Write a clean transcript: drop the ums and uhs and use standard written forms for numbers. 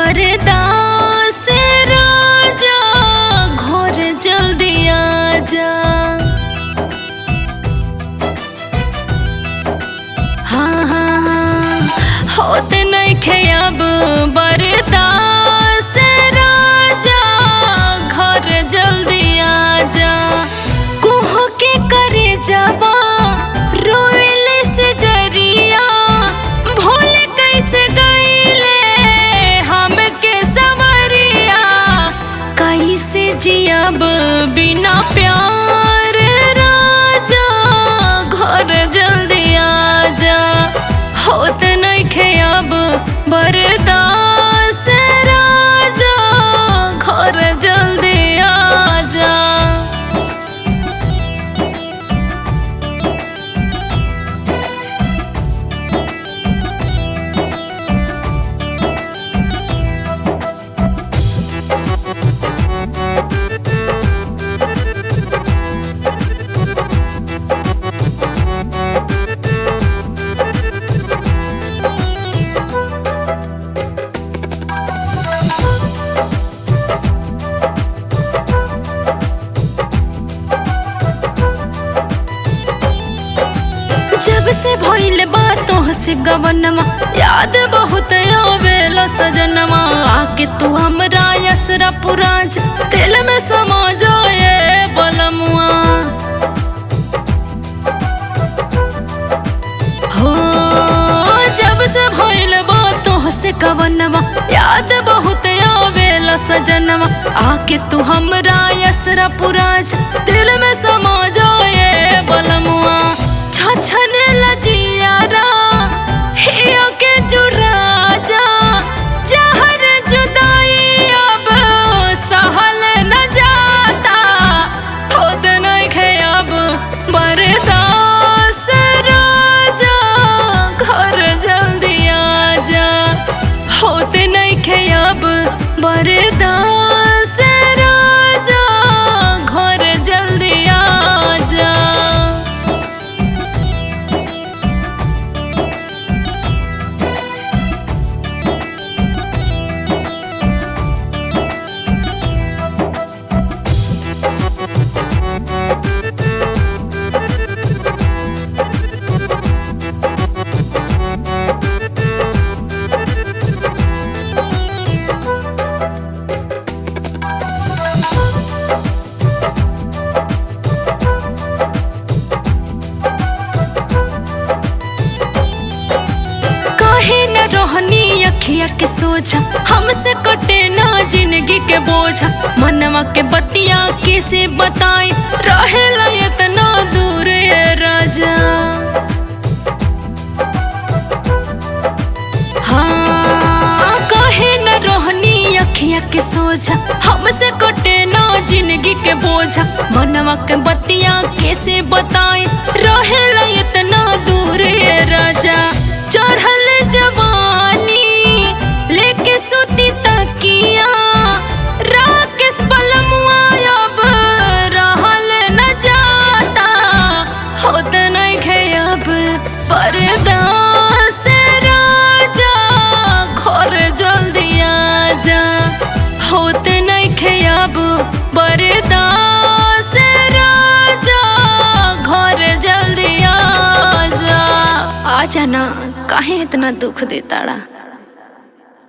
बरदास राजा घर जल्दी आजा। हाँ हाँ हाँ होते नइखे अब बरदास राजा घर जल्दी आजा। कुह के करे जावा रोइले से जरिया भूल कैसे गईले हमके सवरिया। कैसे जियब बिना प्यार राजा घर जल्दी आजा। होत नइखे अब बरदास राजा घर जल्दी आजा। जब से भइल बातों से गवनमा याद बहुत आवेला सजनमा। आके तू हमरा यसरा पुराज दिल में समा जाए बलमुआ। हो जब से भइल बातों से गवनमा याद बहुत आवेला सजनमा। आके तू हमरा यसरा पुराज दिल में समा जाए बलमुआ। छछने लजियारा हिया के जुड़ा जा जहर जुदाई अब सहल न जाता। खुद नइखे अब बरदास राजा घर जल्दी आजा। होते नइखे अब बरदास राजा घर जल्दी आजा। अखिया के सोझा हमसे कटे ना जिंदगी के बोझा। मनवा के बतिया किसे बताई रहेला इतना दूर ये राजा। हाँ कहे न रोहनी अखिया के सोझा हमसे कटे ना जिंदगी के बोझा। मनवा के बतिया किसे बताई रहेला इतना दूर ये राजा। चढ़ल जवानी लेके सुती तकिया राकेश बलमुआ अब रहल न जाता। होत नइखे अब बरदास राजा घर जल्दी आजा। होत नइखे अब बरदास राजा घर जल्दी आजा। आजा ना काहे इतना दुख देताड़ा।